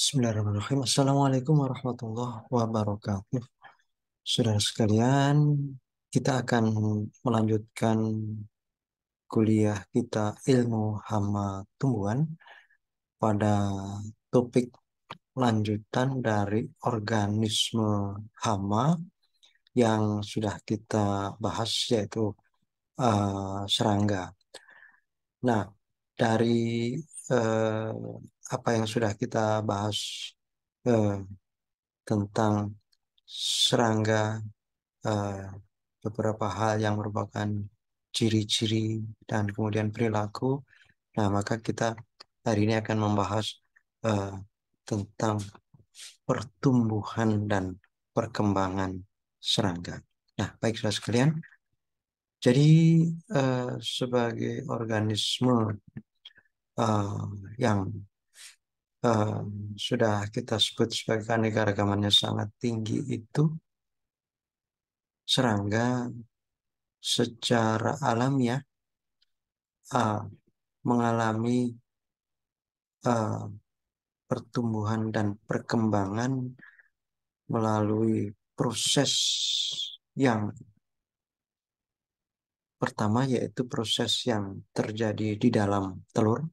Bismillahirrahmanirrahim. Assalamualaikum warahmatullahi wabarakatuh. Saudara sekalian, kita akan melanjutkan kuliah kita ilmu hama tumbuhan pada topik lanjutan dari organisme hama yang sudah kita bahas, yaitu serangga. Nah, dari eh, apa yang sudah kita bahas eh, tentang serangga, eh, beberapa hal yang merupakan ciri-ciri dan kemudian perilaku. Nah, maka kita hari ini akan membahas eh, tentang pertumbuhan dan perkembangan serangga. Nah, baik saudara sekalian, jadi sebagai organisme eh, yang eh, sudah kita sebut sebagai keanekaragamannya sangat tinggi itu, serangga secara alamiah uh, mengalami uh, pertumbuhan dan perkembangan melalui proses yang pertama, yaitu proses yang terjadi di dalam telur.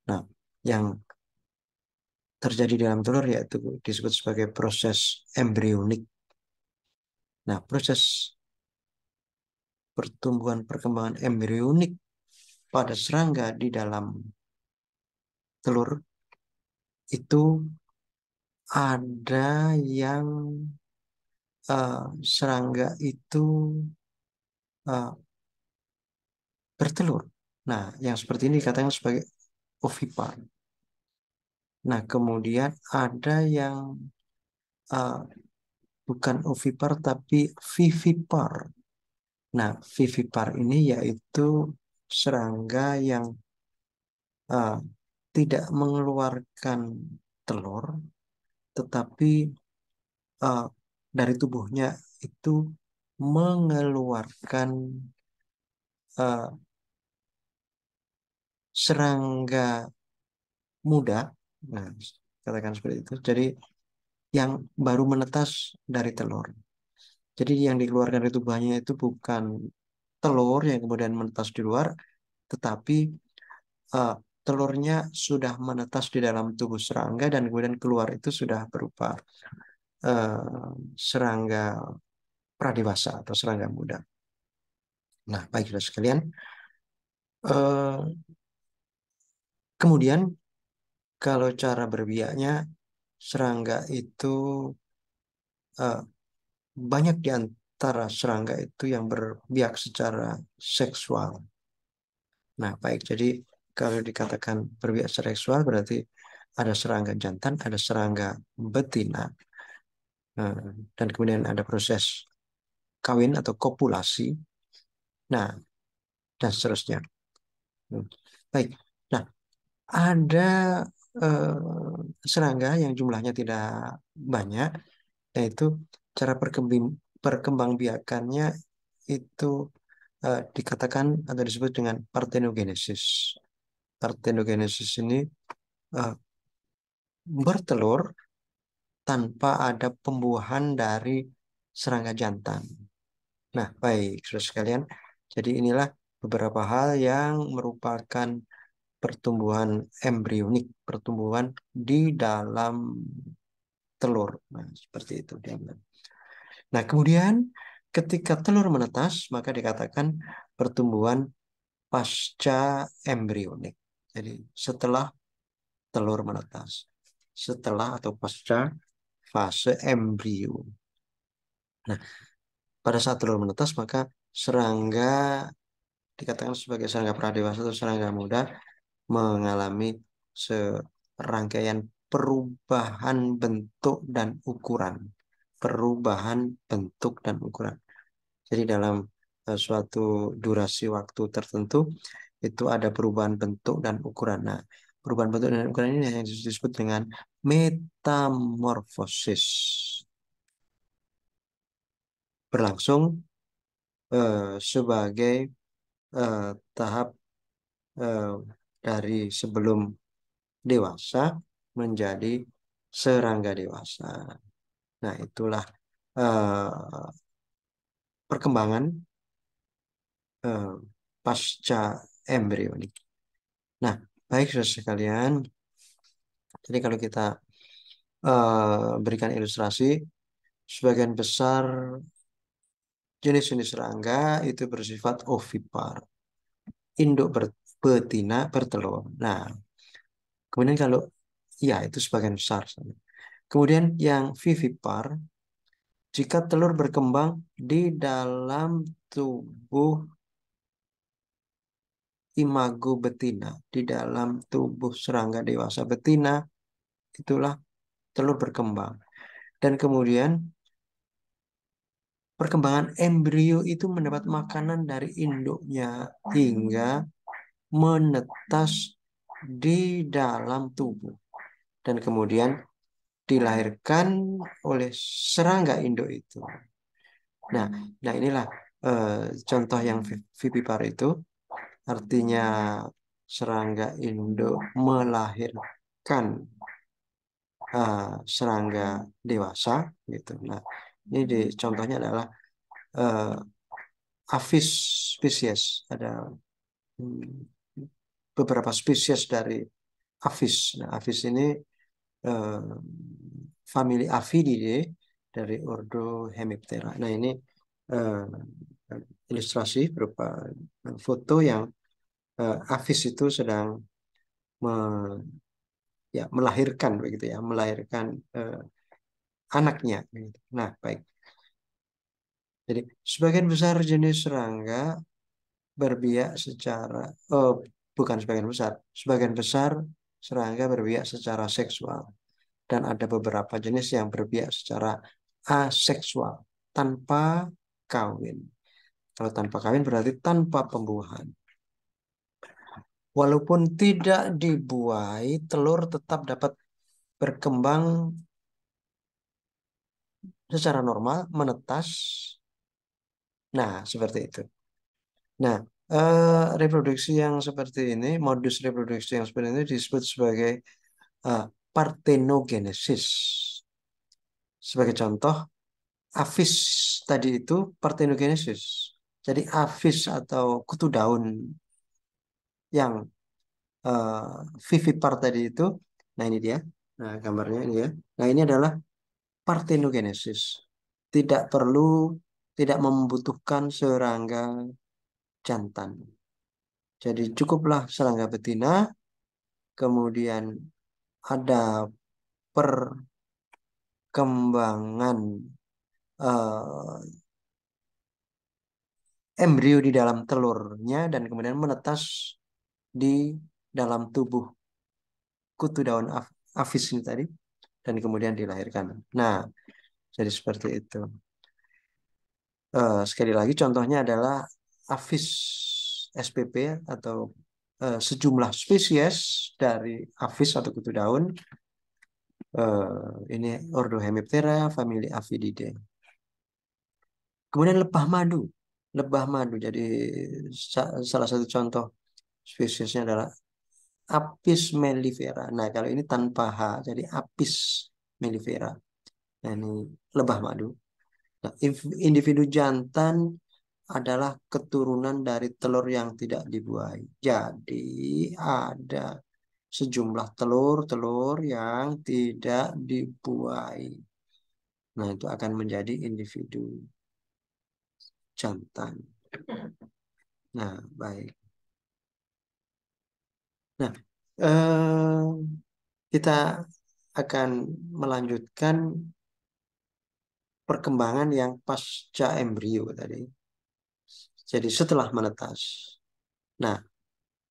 Nah, yang terjadi di dalam telur yaitu disebut sebagai proses embrionik. Nah, proses pertumbuhan perkembangan embrionik pada serangga di dalam telur itu ada yang serangga itu uh, bertelur. Nah, yang seperti ini dikatakan sebagai ovipar. Nah, kemudian ada yang uh, bukan ovipar tapi vivipar. Nah, vivipar ini yaitu serangga yang uh, tidak mengeluarkan telur, tetapi uh, dari tubuhnya itu mengeluarkan uh, serangga muda. Nah, katakan seperti itu. Jadi yang baru menetas dari telur. Jadi yang dikeluarkan dari tubuhnya itu bukan telur yang kemudian menetas di luar, tetapi uh, telurnya sudah menetas di dalam tubuh serangga dan kemudian keluar itu sudah berupa serangga pradewasa atau serangga muda. Nah, baik saudara sekalian, uh, kemudian kalau cara berbiaknya, serangga itu uh, banyak di antara serangga itu yang berbiak secara seksual. Nah, baik. Jadi kalau dikatakan berbiak secara seksual berarti ada serangga jantan, ada serangga betina, eh, dan kemudian ada proses kawin atau kopulasi. Nah, dan seterusnya. Hmm. Baik. Nah, ada serangga yang jumlahnya tidak banyak, yaitu cara perkembangbiakannya itu dikatakan atau disebut dengan partenogenesis. Partenogenesis ini eh, bertelur tanpa ada pembuahan dari serangga jantan. Nah, baik, saudara sekalian. Jadi inilah beberapa hal yang merupakan pertumbuhan embrionik, pertumbuhan di dalam telur. Nah, seperti itu dia bilang. Nah, kemudian ketika telur menetas, maka dikatakan pertumbuhan pasca embrionik. Jadi setelah telur menetas, setelah atau pasca fase embrio. Nah, pada saat telur menetas, maka serangga dikatakan sebagai serangga pradewasa atau serangga muda mengalami serangkaian perubahan bentuk dan ukuran. Perubahan bentuk dan ukuran. Jadi dalam suatu durasi waktu tertentu itu ada perubahan bentuk dan ukuran. Nah, perubahan bentuk dan ukuran ini yang disebut dengan metamorfosis. Berlangsung sebagai eh, tahap eh, dari sebelum dewasa menjadi serangga dewasa. Nah, itulah eh, perkembangan eh, pasca embrio ini. Nah, baik saudara sekalian. Jadi kalau kita berikan ilustrasi, sebagian besar jenis-jenis serangga itu bersifat ovipar, induk betina bertelur. Nah, kemudian kalau ya itu sebagian besar. Kemudian yang vivipar, jika telur berkembang di dalam tubuh imago betina, di dalam tubuh serangga dewasa betina, itulah telur berkembang. Dan kemudian perkembangan embrio itu mendapat makanan dari induknya hingga menetas di dalam tubuh. Dan kemudian dilahirkan oleh serangga induk itu. Nah, nah inilah contoh yang vivipar itu, artinya serangga induk melahirkan serangga dewasa gitu. Nah, ini contohnya adalah uh, Aphis spesies. Ada beberapa spesies dari Aphis. Nah, Aphis ini eh, famili Aphididae dari ordo Hemiptera. Nah, ini eh, ilustrasi berupa foto yang Aphis itu sedang me- ya, melahirkan begitu ya, melahirkan anaknya. Begitu. Nah, baik. Jadi, sebagian besar jenis serangga berbiak secara, oh, bukan sebagian besar serangga berbiak secara seksual. Dan ada beberapa jenis yang berbiak secara aseksual, tanpa kawin. Kalau tanpa kawin berarti tanpa pembuahan. Walaupun tidak dibuai, telur tetap dapat berkembang secara normal, menetas. Nah, seperti itu. Nah, reproduksi yang seperti ini, modus reproduksi yang seperti ini disebut sebagai partenogenesis. Sebagai contoh, Aphis tadi itu partenogenesis. Jadi Aphis atau kutu daun yang vivipar tadi itu, nah ini dia, nah gambarnya ini ya. Nah ini adalah partenogenesis. Tidak perlu, tidak membutuhkan serangga jantan. Jadi cukuplah serangga betina, kemudian ada perkembangan eh, embrio di dalam telurnya dan kemudian menetas di dalam tubuh kutu daun aphis ini tadi dan kemudian dilahirkan. Nah, jadi seperti itu. Sekali lagi contohnya adalah aphis spp atau sejumlah spesies dari aphis atau kutu daun. Ini ordo Hemiptera, famili Aphididae. Kemudian lebah madu. Lebah madu. Jadi salah satu contoh spesiesnya adalah Apis mellifera. Nah, kalau ini tanpa H, jadi Apis mellifera. Nah, ini lebah madu. Nah, individu jantan adalah keturunan dari telur yang tidak dibuai. Jadi, ada sejumlah telur-telur yang tidak dibuai. Nah, itu akan menjadi individu jantan. Nah, baik. Nah, kita akan melanjutkan perkembangan yang pasca embrio tadi. Jadi setelah menetas. Nah,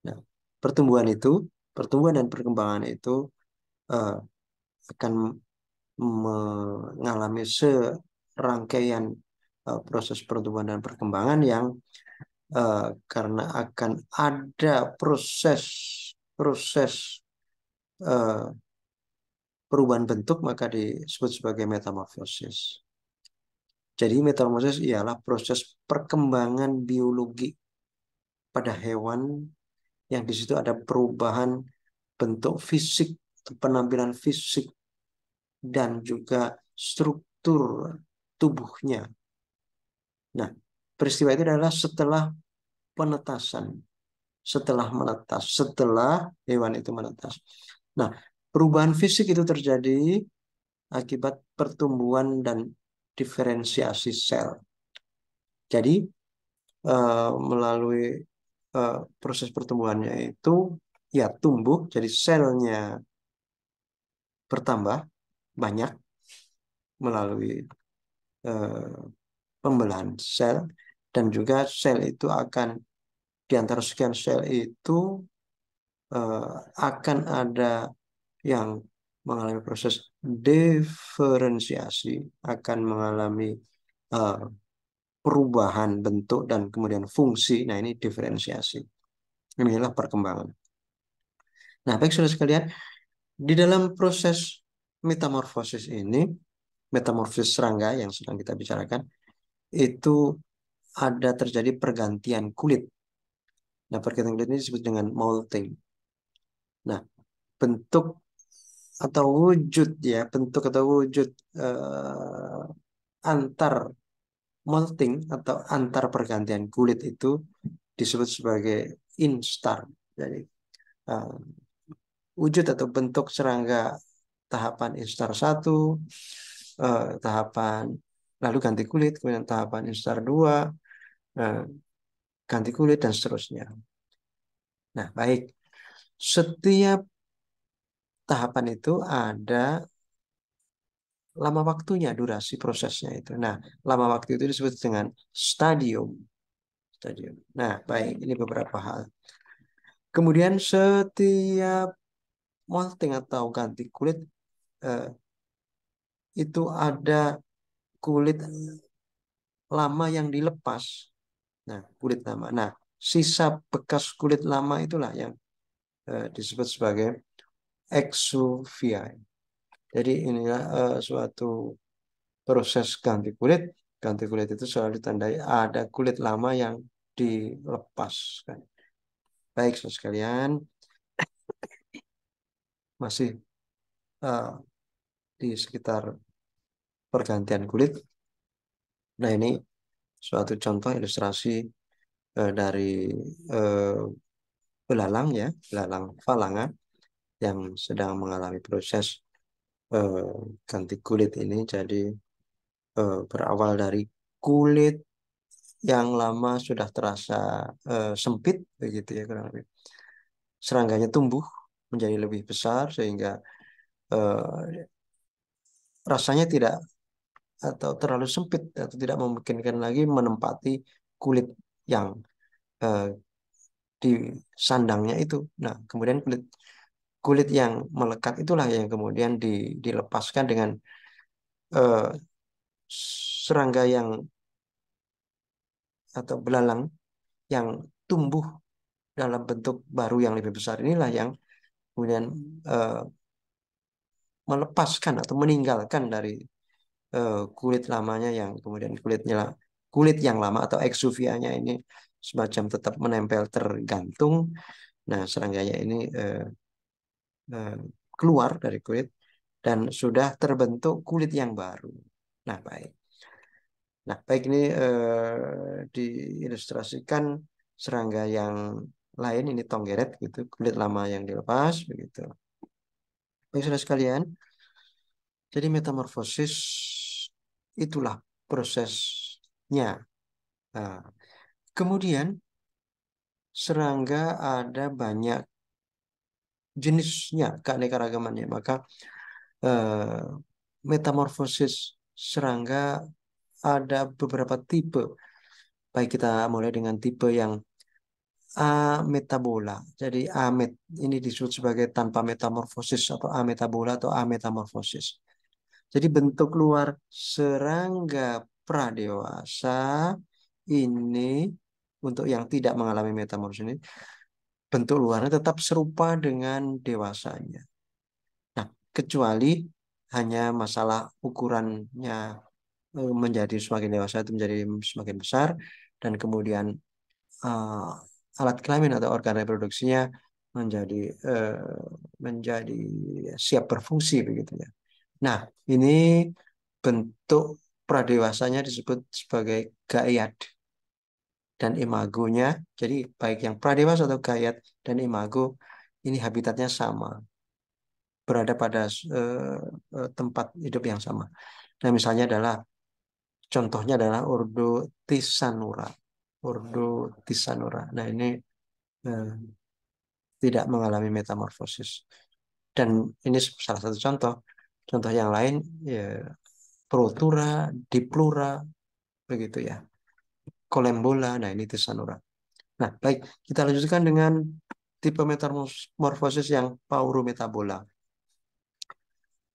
nah pertumbuhan dan perkembangan itu eh, akan mengalami serangkaian proses pertumbuhan dan perkembangan yang karena akan ada proses proses eh, perubahan bentuk maka disebut sebagai metamorfosis. Jadi metamorfosis ialah proses perkembangan biologi pada hewan yang di situ ada perubahan bentuk fisik, penampilan fisik dan juga struktur tubuhnya. Nah, peristiwa itu adalah setelah penetasan, setelah hewan itu menetas. Nah, perubahan fisik itu terjadi akibat pertumbuhan dan diferensiasi sel. Jadi, melalui proses pertumbuhannya itu, ya tumbuh, jadi selnya bertambah banyak melalui eh, pembelahan sel, dan juga sel itu akan, di antara sekian sel itu eh, akan ada yang mengalami proses diferensiasi, akan mengalami eh, perubahan bentuk dan kemudian fungsi. Nah, ini diferensiasi. Inilah perkembangan. Nah, baik saudara sekalian, di dalam proses metamorfosis ini, metamorfosis serangga yang sedang kita bicarakan, itu ada terjadi pergantian kulit. Nah, pergantian kulit ini disebut dengan molting. Nah, bentuk atau wujud, ya, bentuk atau wujud eh, antar molting atau antar pergantian kulit itu disebut sebagai instar. Jadi eh, wujud atau bentuk serangga tahapan instar satu, tahapan lalu ganti kulit, kemudian tahapan instar dua, eh, ganti kulit dan seterusnya. Nah, baik. Setiap tahapan itu ada lama waktunya, durasi prosesnya itu. Nah, lama waktu itu disebut dengan stadium. Stadium. Nah, baik, ini beberapa hal. Kemudian setiap molting atau ganti kulit eh, itu ada kulit lama yang dilepas. Nah, kulit lama. Nah, sisa bekas kulit lama itulah yang disebut sebagai exuvia. Jadi inilah suatu proses ganti kulit. Ganti kulit itu selalu ditandai ada kulit lama yang dilepaskan. Baik, saudara sekalian, masih eh, di sekitar pergantian kulit. Nah, ini suatu contoh ilustrasi dari eh, belalang, ya, belalang falanga yang sedang mengalami proses eh, ganti kulit ini. Jadi berawal dari kulit yang lama sudah terasa sempit, begitu ya kurang lebih. Serangganya tumbuh menjadi lebih besar sehingga eh, rasanya tidak atau terlalu sempit atau tidak memungkinkan lagi menempati kulit yang eh, di sandangnya itu. Nah, kemudian kulit kulit yang melekat itulah yang kemudian dilepaskan dengan eh, serangga yang atau belalang yang tumbuh dalam bentuk baru yang lebih besar, inilah yang kemudian eh, melepaskan atau meninggalkan dari kulit lamanya, yang kemudian kulit yang lama atau eksuvianya ini semacam tetap menempel tergantung. Nah, serangganya ini eh, keluar dari kulit dan sudah terbentuk kulit yang baru. Nah, baik. Nah, baik, ini diilustrasikan serangga yang lain, ini tonggeret gitu, kulit lama yang dilepas begitu. Baik, saudara sekalian, jadi metamorfosis itulah prosesnya. Nah, kemudian serangga ada banyak jenisnya, keanekaragamannya. Maka eh, metamorfosis serangga ada beberapa tipe. Baik, kita mulai dengan tipe yang ametabola. Jadi ini disebut sebagai tanpa metamorfosis atau ametabola atau ametamorfosis. Jadi bentuk luar serangga pradewasa ini, untuk yang tidak mengalami metamorfosis ini, bentuk luarnya tetap serupa dengan dewasanya. Nah, kecuali hanya masalah ukurannya menjadi semakin dewasa itu menjadi semakin besar, dan kemudian alat kelamin atau organ reproduksinya menjadi menjadi siap berfungsi begitu ya. Nah, ini bentuk pradewasanya disebut sebagai gayad dan imagonya. Jadi baik yang pradewasa atau gayad dan imago ini habitatnya sama, berada pada tempat hidup yang sama. Nah, misalnya adalah contohnya adalah Ordo Tisanura. Ordo Tisanura. Nah, ini eh, tidak mengalami metamorfosis. Dan ini salah satu contoh. Contoh yang lain ya Protura, Diplura, begitu ya. Kolembola, nah ini Tisanura. Nah, baik, kita lanjutkan dengan tipe metamorfosis yang Paurometabola.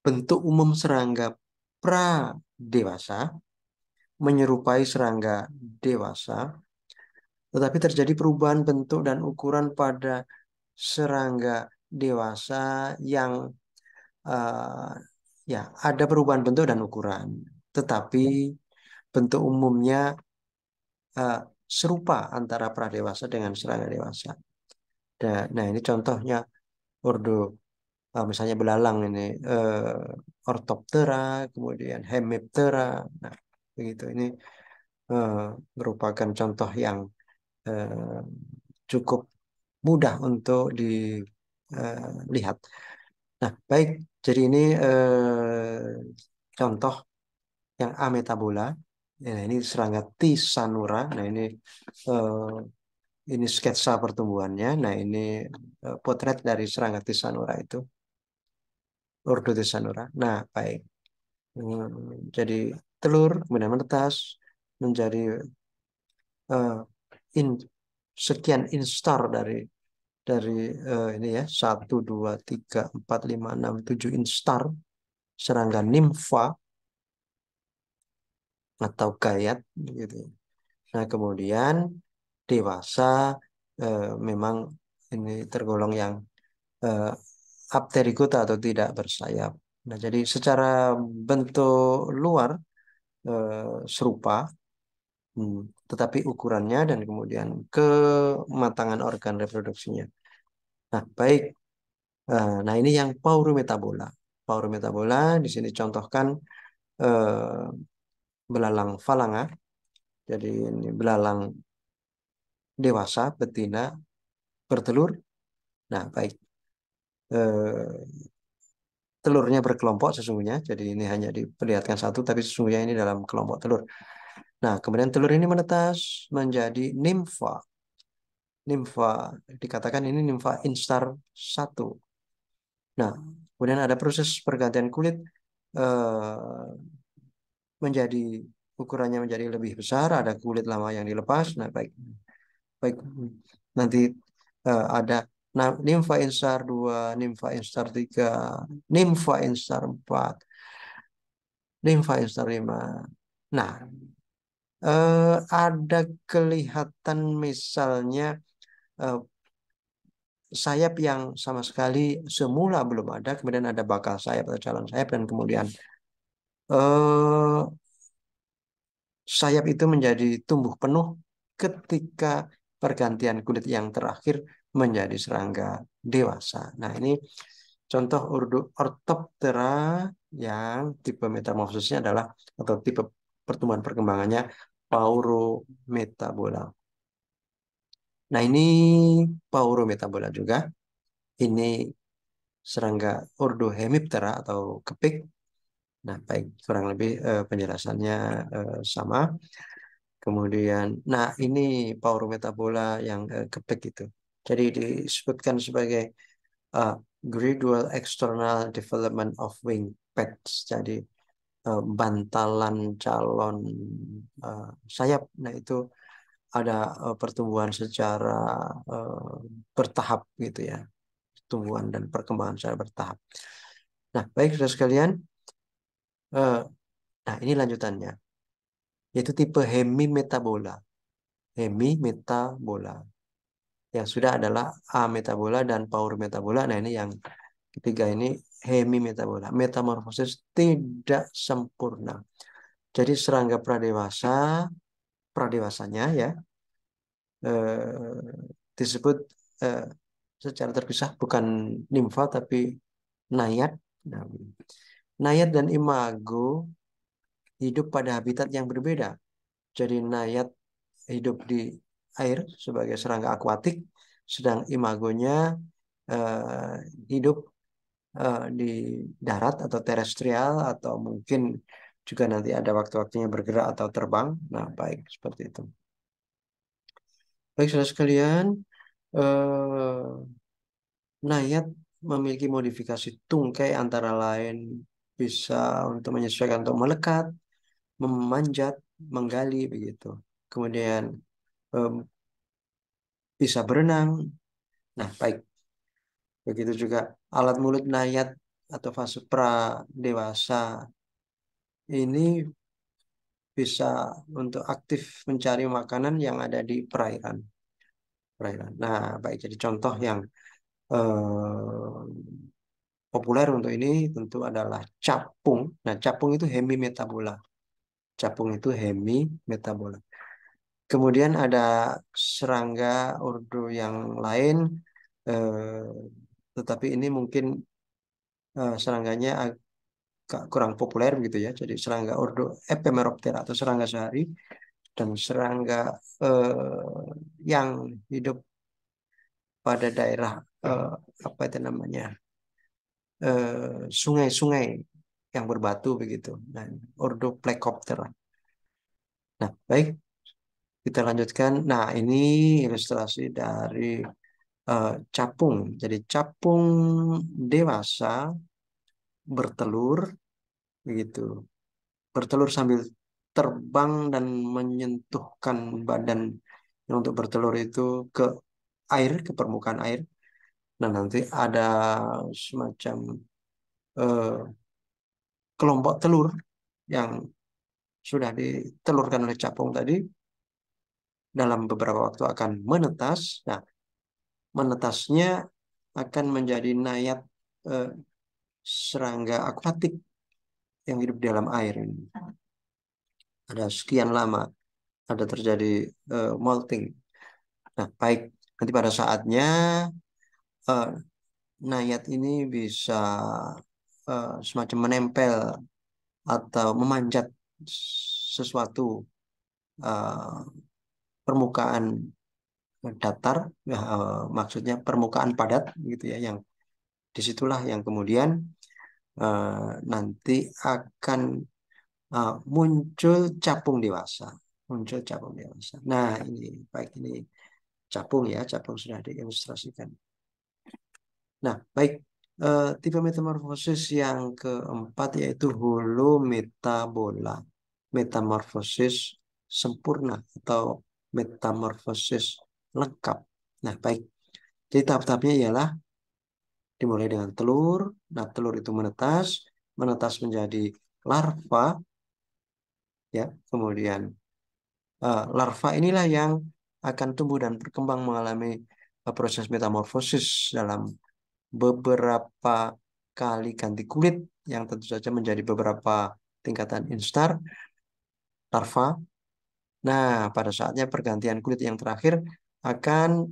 Bentuk umum serangga pra dewasa menyerupai serangga dewasa, tetapi terjadi perubahan bentuk dan ukuran pada serangga dewasa yang eh, ya ada perubahan bentuk dan ukuran, tetapi bentuk umumnya eh, serupa antara pradewasa dengan serangga dewasa. Nah, ini contohnya ordo misalnya belalang ini Orthoptera, kemudian Hemiptera. Nah, begitu ini eh, merupakan contoh yang eh, cukup mudah untuk dilihat. Nah, baik. Jadi ini contoh yang ametabola. Ya, ini serangga Tisanura. Nah, ini sketsa pertumbuhannya. Nah, ini potret dari serangga Tisanura itu, Ordo Tisanura. Nah, baik. Jadi telur kemudian menetas menjadi eh, in, sekian instar dari ini ya 1, 2, 3, 4, 5, 6, 7 instar serangga nimfa atau gayat gitu. Nah, kemudian dewasa memang ini tergolong yang eh, apterigota atau tidak bersayap. Nah, jadi secara bentuk luar serupa, hmm, tetapi ukurannya dan kemudian kematangan organ reproduksinya. Nah, baik. Nah, ini yang Paurometabola. Paurometabola di sini contohkan eh, belalang falanga. Jadi ini belalang dewasa betina bertelur. Nah, baik. Eh, Telurnya berkelompok sesungguhnya. Jadi ini hanya diperlihatkan satu, tapi sesungguhnya ini dalam kelompok telur. Nah, kemudian telur ini menetas menjadi nimfa. Nimfa dikatakan ini nimfa instar satu. Nah, kemudian ada proses pergantian kulit eh, menjadi ukurannya menjadi lebih besar, ada kulit lama yang dilepas. Nah, baik, baik. Nanti ada nimfa instar 2, nimfa instar 3, nimfa instar 4, nimfa instar 5. Nah, ada kelihatan misalnya eh, sayap yang sama sekali semula belum ada, kemudian ada bakal sayap atau calon sayap, dan kemudian eh, sayap itu menjadi tumbuh penuh ketika pergantian kulit yang terakhir menjadi serangga dewasa. Nah, ini contoh Orthoptera yang tipe metamorfosisnya adalah atau tipe pertumbuhan perkembangannya Paurometabola. Nah, ini Paurometabola juga. Ini serangga Ordo Hemiptera atau kepik. Nah, baik, kurang lebih penjelasannya sama. Kemudian, nah ini Paurometabola yang kepik itu. Jadi disebutkan sebagai uh, gradual external development of wing pads. Jadi bantalan calon sayap. Nah, itu ada pertumbuhan secara uh, bertahap gitu ya. Pertumbuhan dan perkembangan secara bertahap. Nah, baik saudara sekalian. eh, nah, ini lanjutannya. Yaitu tipe hemimetabola. Hemimetabola. Yang sudah adalah ametabola dan paurometabola. Nah, ini yang ketiga ini hemimetabola. Metamorfosis tidak sempurna. Jadi serangga pradewasanya ya disebut eh, secara terpisah bukan nimfa tapi naiad. Nah, Nayat dan imago hidup pada habitat yang berbeda. Jadi nayat hidup di air sebagai serangga akuatik, sedang imagonya eh, hidup di darat atau terestrial atau mungkin juga nanti ada waktu-waktunya bergerak atau terbang. Nah, baik seperti itu. Baik, saudara sekalian, eh, Nayat memiliki modifikasi tungkai antara lain bisa untuk menyesuaikan untuk melekat, memanjat, menggali begitu. Kemudian em, bisa berenang. Nah, baik. Begitu juga alat mulut Nayat atau fase pra dewasa ini bisa untuk aktif mencari makanan yang ada di perairan. Perairan. Nah, baik. Jadi contoh yang populer untuk ini tentu adalah capung. Nah, capung itu hemimetabola. Capung itu hemimetabola. Kemudian ada serangga ordo yang lain, eh, tetapi ini mungkin serangganya agak kurang populer gitu ya. Jadi serangga ordo Epemeroptera atau serangga sehari dan serangga yang hidup pada daerah eh, apa itu namanya sungai-sungai yang berbatu begitu. Nah, ordo Plecoptera. Nah, baik, kita lanjutkan. Nah, ini ilustrasi dari capung. Jadi capung dewasa bertelur begitu. Bertelur sambil terbang dan menyentuhkan badan yang untuk bertelur itu ke air, ke permukaan air. Nah, nanti ada semacam eh, kelompok telur yang sudah ditelurkan oleh capung tadi dalam beberapa waktu akan menetas. Nah, menetasnya akan menjadi nayat eh, serangga akuatik yang hidup di dalam air ini. Ada sekian lama ada terjadi molting. Nah, baik. Nanti pada saatnya eh, nayat ini bisa semacam menempel atau memanjat sesuatu eh, permukaan datar, ya, maksudnya permukaan padat gitu ya, yang disitulah yang kemudian nanti akan muncul capung dewasa, muncul capung dewasa. Nah ini baik ini capung ya, capung sudah diilustrasikan. Nah baik, tipe metamorfosis yang keempat yaitu holometabola, metamorfosis sempurna atau metamorfosis lengkap. Nah baik, jadi tahap-tahapnya ialah dimulai dengan telur. Nah, telur itu menetas, menetas menjadi larva, ya. Kemudian larva inilah yang akan tumbuh dan berkembang mengalami proses metamorfosis dalam beberapa kali ganti kulit yang tentu saja menjadi beberapa tingkatan instar larva. Nah, pada saatnya pergantian kulit yang terakhir akan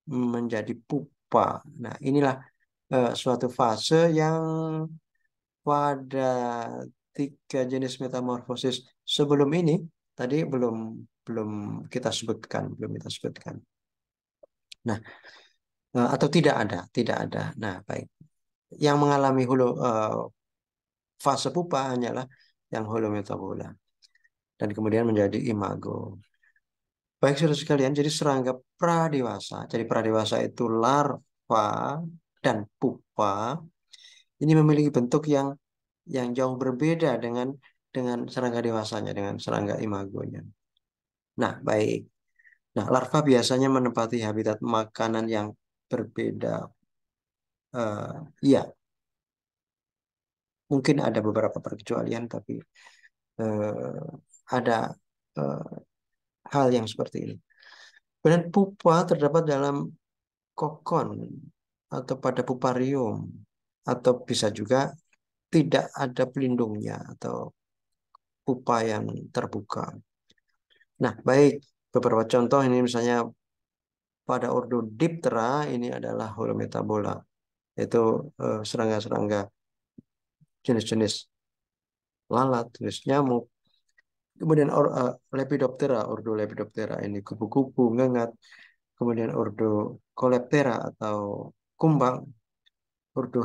menjadi pupa. Nah, inilah suatu fase yang pada tiga jenis metamorfosis sebelum ini tadi belum belum kita sebutkan, belum kita sebutkan. Nah, atau tidak ada. Nah, baik. Yang mengalami fase pupa hanyalah yang holometabola dan kemudian menjadi imago. Baik, saudara sekalian, jadi serangga pradewasa. Jadi pradewasa itu larva dan pupa. Ini memiliki bentuk yang jauh berbeda dengan serangga dewasanya, dengan serangga imagonya. Nah, baik. Nah, larva biasanya menempati habitat makanan yang berbeda. Iya, mungkin ada beberapa perkecualian, tapi eh, ada eh, hal yang seperti ini. Kemudian pupa terdapat dalam kokon atau pada puparium, atau bisa juga tidak ada pelindungnya atau pupa yang terbuka. Nah, baik. Beberapa contoh ini misalnya pada ordo Diptera ini adalah holometabola, yaitu serangga-serangga jenis-jenis lalat, terus nyamuk. Kemudian Lepidoptera, ordo Lepidoptera ini kupu-kupu, ngengat. Kemudian ordo Coleoptera atau kumbang, ordo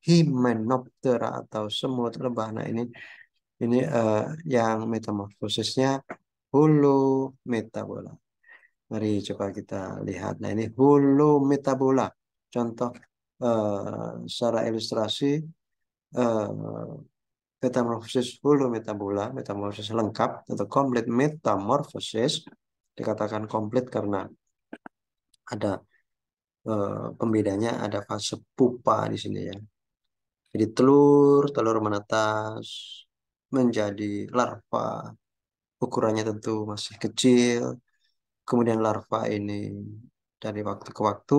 Hymenoptera atau semut lebah. Nah ini yang metamorfosisnya Holometabola. Mari coba kita lihat. Nah ini Holometabola. Contoh secara ilustrasi eh, metamorfosis holometabola, metamorfosis lengkap atau complete metamorphosis. Dikatakan komplit karena ada pembedanya, ada fase pupa di sini ya. Jadi telur menetas menjadi larva. Ukurannya tentu masih kecil. Kemudian larva ini dari waktu ke waktu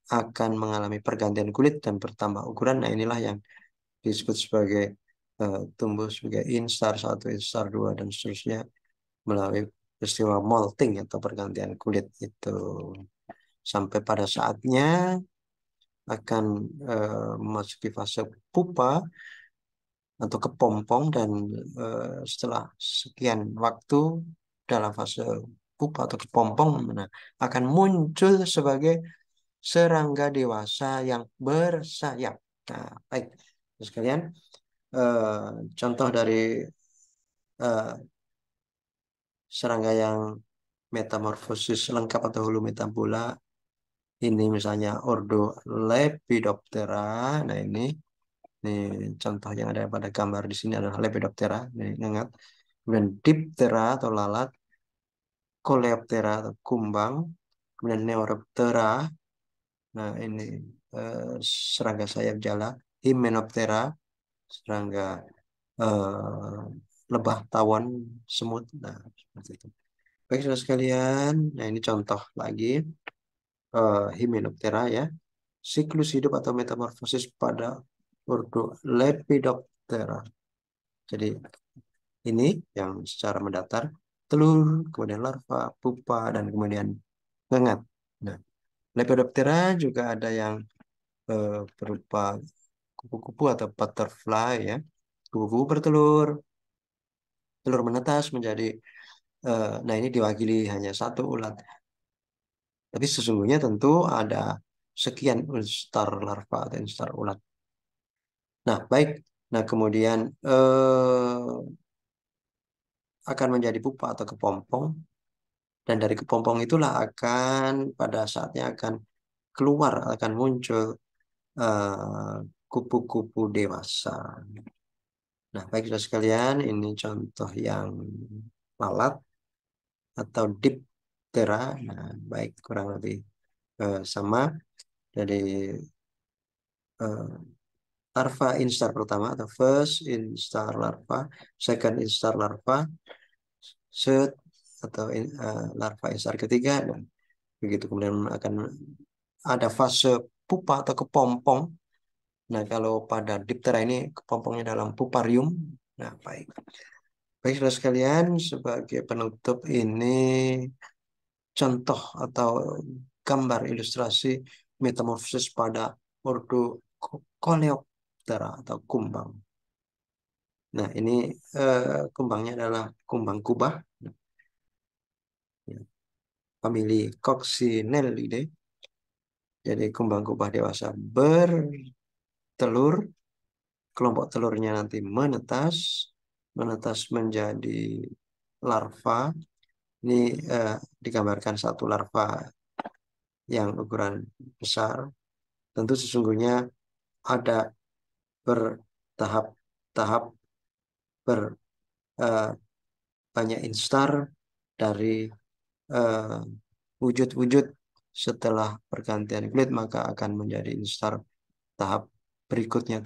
akan mengalami pergantian kulit dan bertambah ukuran. Nah, inilah yang disebut sebagai tumbuh sebagai instar 1, instar 2 dan seterusnya melalui peristiwa molting atau pergantian kulit itu. Sampai pada saatnya akan memasuki fase pupa atau kepompong dan setelah sekian waktu dalam fase pupa atau kepompong akan muncul sebagai serangga dewasa yang bersayap. Nah, baik. Terus sekalian, eh, contoh dari eh, serangga yang metamorfosis lengkap atau hulu metabola ini misalnya Ordo Lepidoptera. Nah ini contoh yang ada pada gambar di sini adalah Lepidoptera. Nih, ingat. Kemudian Diptera atau lalat, Coleoptera atau kumbang, kemudian Neuroptera. Nah ini eh, serangga sayap jala, Hymenoptera, serangga eh, lebah tawon semut. Nah seperti itu. Baik saudara sekalian, nah ini contoh lagi Hymenoptera ya. Siklus hidup atau metamorfosis pada ordo Lepidoptera. Jadi ini yang secara mendatar telur, kemudian larva, pupa, dan kemudian ngengat. Nah, Lepidoptera juga ada yang berupa kupu-kupu atau butterfly ya. Kupu-kupu bertelur, telur menetas menjadi, nah ini diwakili hanya satu ulat. Tapi sesungguhnya tentu ada sekian instar larva atau instar ulat. Nah, baik. Nah, kemudian akan menjadi pupa atau kepompong. Dan dari kepompong itulah akan pada saatnya akan keluar, akan muncul eh, kupu-kupu dewasa. Nah, baik saudara sekalian, ini contoh yang lalat atau diptera. Nah, baik kurang lebih sama dari eh, larva instar pertama atau first instar larva, second instar larva, set atau larva instar ketiga dan begitu kemudian akan ada fase pupa atau kepompong. Nah, kalau pada diptera ini kepompongnya dalam puparium. Nah, baik. Baik, saudara sekalian, sebagai penutup ini contoh atau gambar ilustrasi metamorfosis pada ordo Coleoptera atau kumbang. Nah, ini kumbangnya adalah kumbang kubah, ya, famili Coccinellidae. Jadi kumbang kubah dewasa bertelur, kelompok telurnya nanti menetas, menetas menjadi larva. Ini digambarkan satu larva yang ukuran besar. Tentu sesungguhnya ada bertahap-tahap ber eh, banyak instar dari eh, wujud-wujud setelah pergantian kulit maka akan menjadi instar tahap berikutnya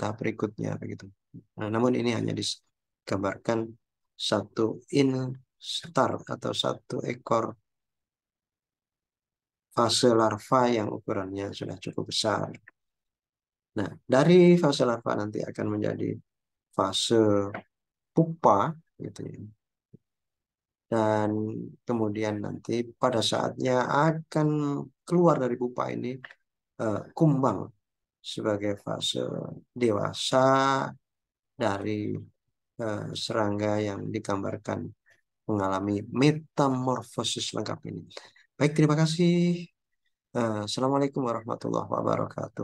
begitu. Nah, namun ini hanya digambarkan satu instar atau satu ekor fase larva yang ukurannya sudah cukup besar. Nah, dari fase larva nanti akan menjadi fase pupa gitu ya. Dan kemudian nanti pada saatnya akan keluar dari pupa ini kumbang sebagai fase dewasa dari serangga yang digambarkan mengalami metamorfosis lengkap ini. Baik, terima kasih. Assalamualaikum warahmatullahi wabarakatuh.